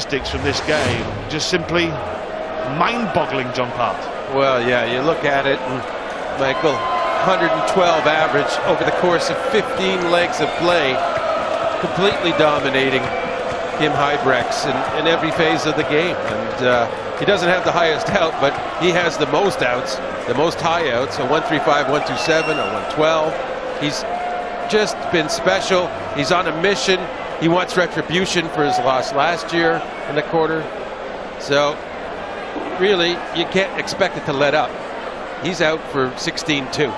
statistics from this game just simply mind-boggling, John Part. Well, yeah, you look at it, and Michael, 112 average over the course of 15 legs of play, completely dominating K.Huybrechts in every phase of the game. And he doesn't have the highest out, but he has the most outs, the most high outs, a 135, 127, a 112. He's just been special. He's on a mission. He wants retribution for his loss last year in the quarter. So really, you can't expect it to let up. He's out for 16-2.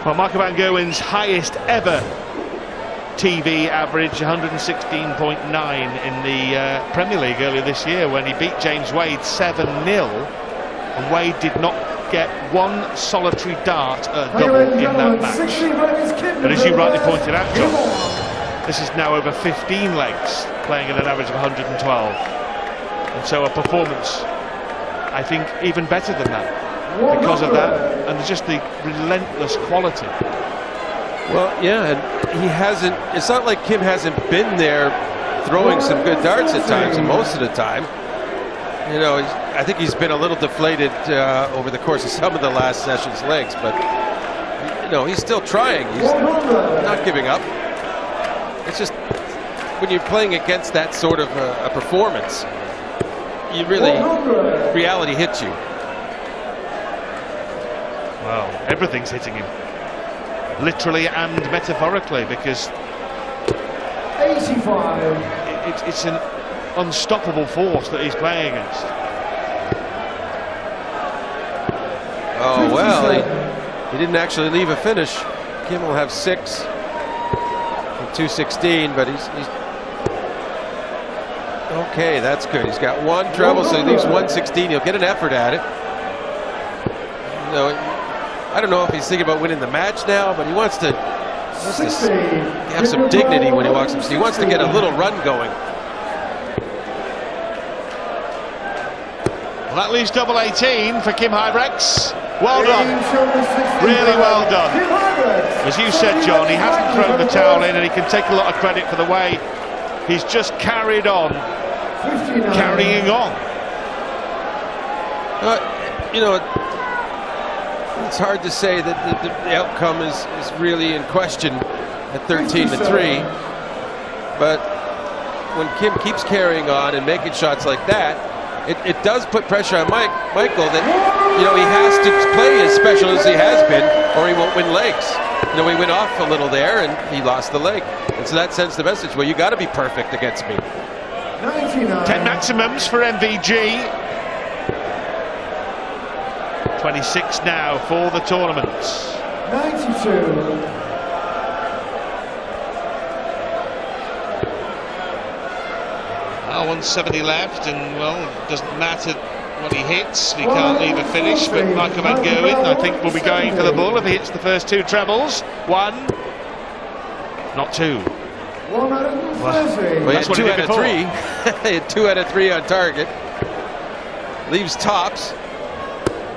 Well, Michael van Gerwen's highest ever TV average, 116.9 in the Premier League earlier this year when he beat James Wade 7-0, and Wade did not get one solitary dart at double in that match. And as you rightly pointed out, John, this is now over 15 legs playing at an average of 112, and so a performance, I think, even better than that because of that and just the relentless quality. Well, yeah, and he hasn't, it's not like Kim hasn't been there throwing some good darts at times, and most of the time. You know, I think he's been a little deflated over the course of some of the last session's legs, but, you know, he's still trying. He's not giving up. It's just when you're playing against that sort of a performance, you really, reality hits you. Well, everything's hitting him. Literally and metaphorically, because 85. It's an unstoppable force that he's playing against. Oh, well, he didn't actually leave a finish. Kim will have 6 from 216, but he's okay, that's good. He's got 1 treble, so he leaves 116. He'll get an effort at it. You know, I don't know if he's thinking about winning the match now, but he wants to have some dignity when he walks up. He wants to get a little run going. Well, that leaves double 18 for K.Huybrechts. Well done. Really well done. As you said, John, he hasn't thrown the towel in, and he can take a lot of credit for the way he's just carried on, carrying on. You know, it's hard to say that the outcome is really in question at 13-3, but when Kim keeps carrying on and making shots like that, it does put pressure on Michael that, you know, he has to play as special as he has been or he won't win legs. You know, he went off a little there and he lost the leg, and so that sends the message, well, you got to be perfect against me. 99. 10 maximums for MVG. 26 now for the tournament. 92. Well, 170 left, and well, it doesn't matter what he hits. He can't leave a finish, but Michael van Gerwen, I think, will be going for the bull if he hits the first 2 trebles. 1, not 2. 130. Well, he had 2 out of 3. He had 2 out of 3 on target. Leaves tops.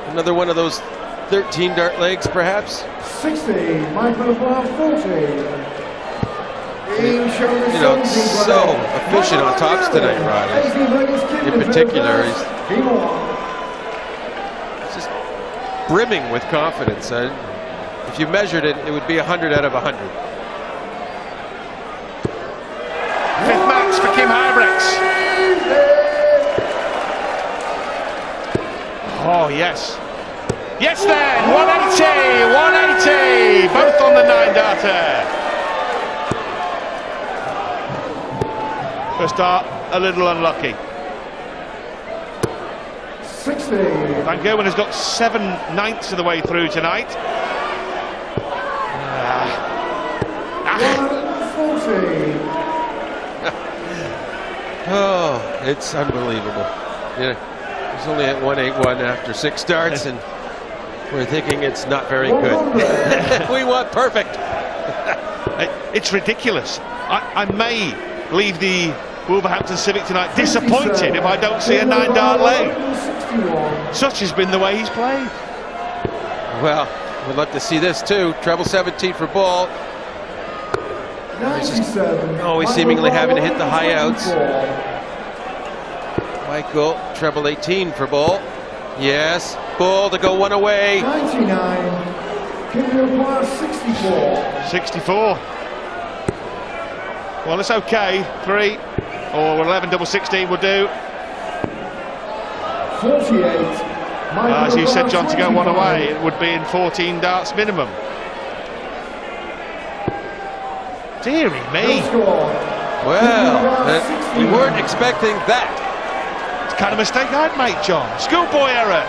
Another one of those 13 dart legs, perhaps. 60. Michael above 40. You know, so efficient on tops tonight, Roddy. In particular, he's just brimming with confidence. If you measured it, it would be 100 out of 100. 5th max for K.Huybrechts. Oh, yes. Yes, then. 180. 180. Both on the 9-darter. First dart, a little unlucky. 60. Van Gerwen has got 7/9 of the way through tonight. 140. Oh, it's unbelievable. Yeah, he's only at 181 after 6 starts, and we're thinking it's not very good. We want perfect. It's ridiculous. I may leave the Wolverhampton Civic tonight disappointed if I don't see a 9-dart leg. Such has been the way he's played. Well, we'd love to see this too. Treble 17 for ball. 97. Always seemingly having to hit the high outs. Michael, treble 18 for Bull. Yes, Bull to go one away. 99. K.Huybrechts 64. 64. Well, it's okay. 3 or 11 double 16 will do. 48. As you said, John, to go one away, it would be in 14 darts minimum. Deary me. Well, you weren't expecting that. It's the kind of mistake I'd make, John. Schoolboy error.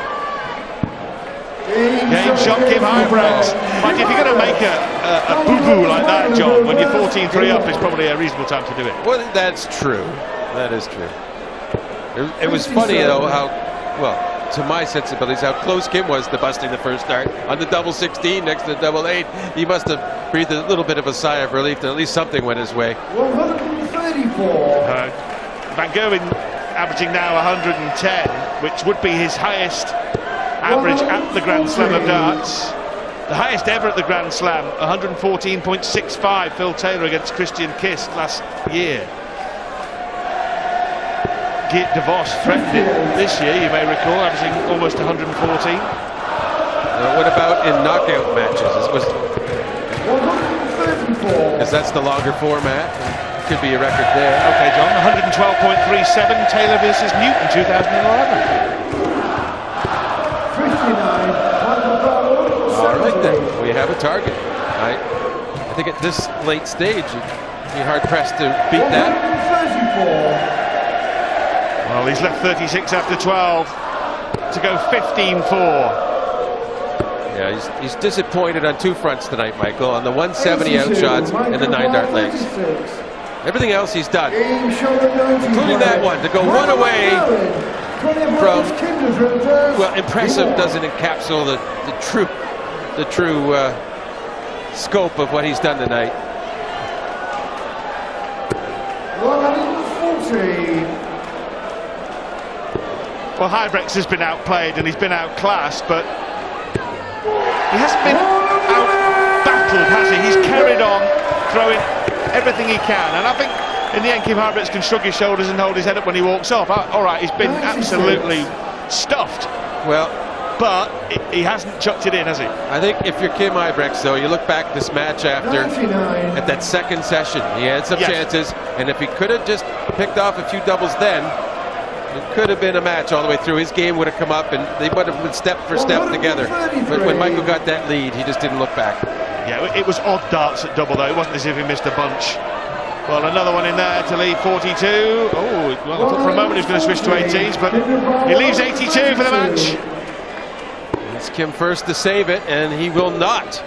Game shot, K.Huybrechts. Mind you, if you're going to make a boo-boo like that, John, when you're 14-3 up, it's probably a reasonable time to do it. Well, that's true. That is true. It was funny, though, how, well, to my sensibilities, how close Kim was to busting the first dart on the double 16 next to the double 8. He must have breathed a little bit of a sigh of relief that at least something went his way. 134. Van Gerwen averaging now 110, which would be his highest average at the Grand Slam of darts. The highest ever at the Grand Slam, 114.65, Phil Taylor against Christian Kist last year. Geert de Vos threatened it this year, you may recall, averaging almost 114. What about in knockout matches? Because that's the longer format. Could be a record there. Okay, John, 112.37, Taylor versus Newton, 2011. All right, then. We have a target. I think at this late stage, you'd be hard-pressed to beat that. Well, he's left 36 after 12 to go 15-4. Yeah, he's disappointed on two fronts tonight, Michael. On the 170 outshots and the 9-dart legs. Everything else he's done, including that one, to go one away from, well, impressive doesn't encapsulate the true scope of what he's done tonight. 140. Well, Huybrechts has been outplayed and he's been outclassed, but he hasn't been out-battled, has he? He's carried on, throwing everything he can, and I think in the end K.Huybrechts can shrug his shoulders and hold his head up when he walks off. All right, he's been absolutely stuffed. Well, but he hasn't chucked it in, has he? I think if you're K.Huybrechts, though, you look back at this match after, at that second session, he had some chances, and if he could have just picked off a few doubles then, it could have been a match all the way through. His game would have come up and they would have been step for step together. But when Michael got that lead, he just didn't look back. Yeah, it was odd darts at double, though. It wasn't as if he missed a bunch. Well, another one in there to leave 42. Oh, well, I thought for a moment he was going to switch to 18s, but he leaves 82 for the match. It's Kim first to save it, and he will not.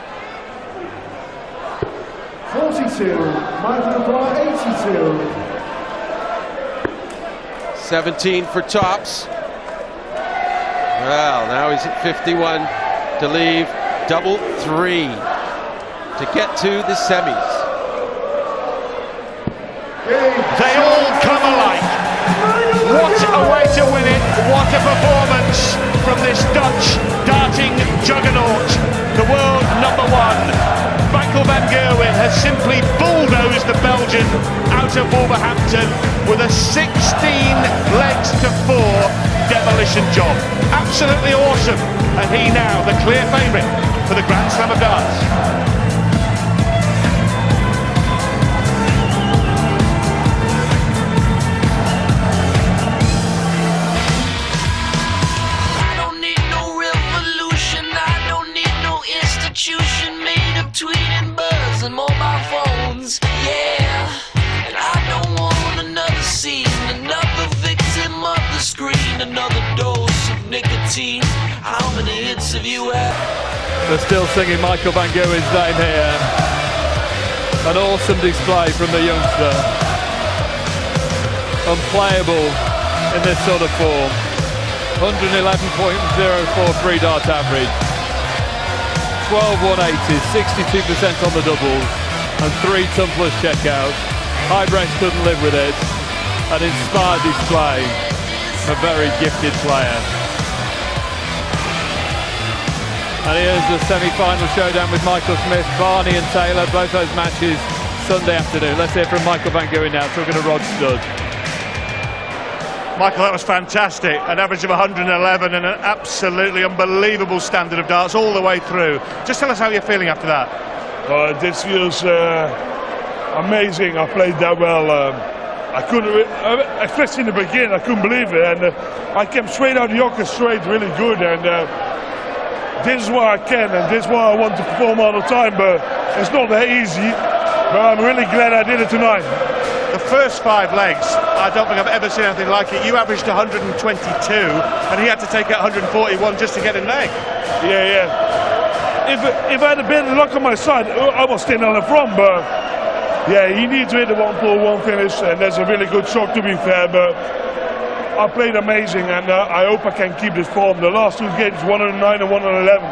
42. Michael 82. 17 for tops. Well, now he's at 51 to leave double 3 to get to the semis. They all come alike. What a way to win it. What a performance from this Dutch darting juggernaut, the world #1. Michael van Gerwen has simply bulldozed the Belgian out of Wolverhampton with a 16 legs to 4 demolition job. Absolutely awesome. And he now the clear favourite for the Grand Slam of darts. Made of tweet and buzz and mobile phones, yeah. And I don't want another scene, another victim of the screen, another dose of nicotine. How many hits have you had? They're still singing Michael van Gerwen's name here. An awesome display from the youngster. Unplayable in this sort of form. 111.043 dart average. 12 180s, 62% on the doubles, and 3 tumblers checkouts. Huybrechts couldn't live with it. An inspired display. A very gifted player. And here's the semi-final showdown with Michael Smith, Barney and Taylor. Both those matches Sunday afternoon. Let's hear from Michael Van Gerwen now, talking to Rod Studd. Michael, that was fantastic. An average of 111 and an absolutely unbelievable standard of darts all the way through. Just tell us how you're feeling after that. This feels amazing. I played that well. I couldn't, especially in the beginning, I couldn't believe it. And I came straight out of the Yorker straight, really good. And this is what I can, and this is what I want to perform all the time. But it's not that easy. But I'm really glad I did it tonight. The first 5 legs, I don't think I've ever seen anything like it. You averaged 122, and he had to take out 141 just to get a leg. Yeah. If I had a bit of luck on my side, I was staying on the front. But yeah, he needs to hit the 1-4-1 finish, and that's a really good shot, to be fair. But I played amazing, and I hope I can keep this form. The last 2 games, 109 and 111.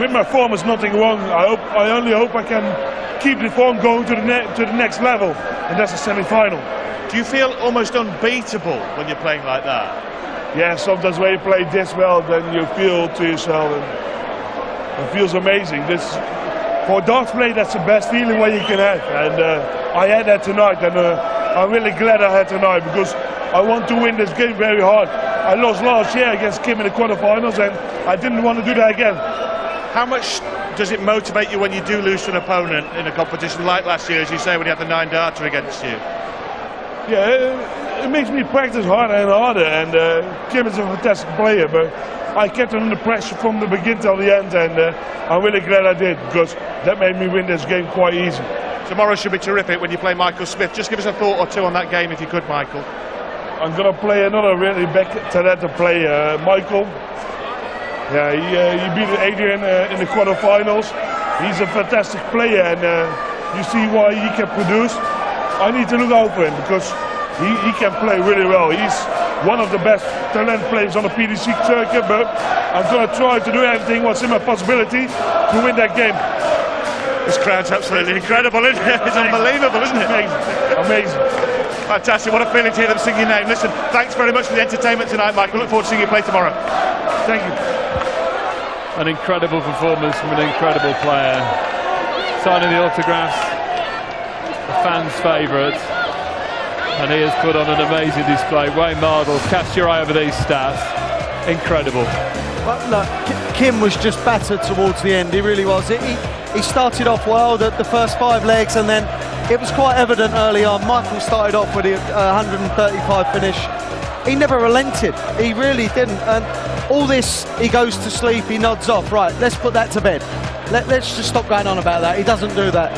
With my form, is nothing wrong. I only hope I can keep the form going to the next level, and that's a semi-final. Do you feel almost unbeatable when you're playing like that? Yeah, sometimes when you play this well, then you feel to yourself, and it feels amazing. For darts play, that's the best feeling what you can have, and I had that tonight, and I'm really glad I had tonight, because I want to win this game very hard. I lost last year against Kim in the quarterfinals, and I didn't want to do that again. How much does it motivate you when you do lose to an opponent in a competition like last year, as you say, when you had the 9-darter against you? Yeah, it makes me practice harder and harder, and Kim is a fantastic player, but I kept him under pressure from the beginning till the end, and I'm really glad I did, because that made me win this game quite easy. Tomorrow should be terrific when you play Michael Smith. Just give us a thought or two on that game, if you could, Michael. I'm going to play another really big talented player, Michael. Yeah, he beat Adrian in the quarterfinals. He's a fantastic player, and you see why he can produce. I need to look out for him, because he can play really well. He's one of the best talent players on the PDC circuit, but I'm going to try to do everything what's in my possibility to win that game. This crowd's absolutely incredible, isn't it? It's unbelievable, isn't it? Amazing. Fantastic. What a feeling to hear them sing your name. Listen, thanks very much for the entertainment tonight, Michael. Look forward to seeing you play tomorrow. Thank you. An incredible performance from an incredible player. Signing the autographs, the fans' favourite. And he has put on an amazing display. Wayne Mardle, cast your eye over these stats. Incredible. But look, Kim was just battered towards the end. He really was. He started off well, the first 5 legs, and then it was quite evident early on. Michael started off with a 135 finish. He never relented. He really didn't. And all this, he goes to sleep, he nods off. Right, let's put that to bed. Let's just stop going on about that. He doesn't do that.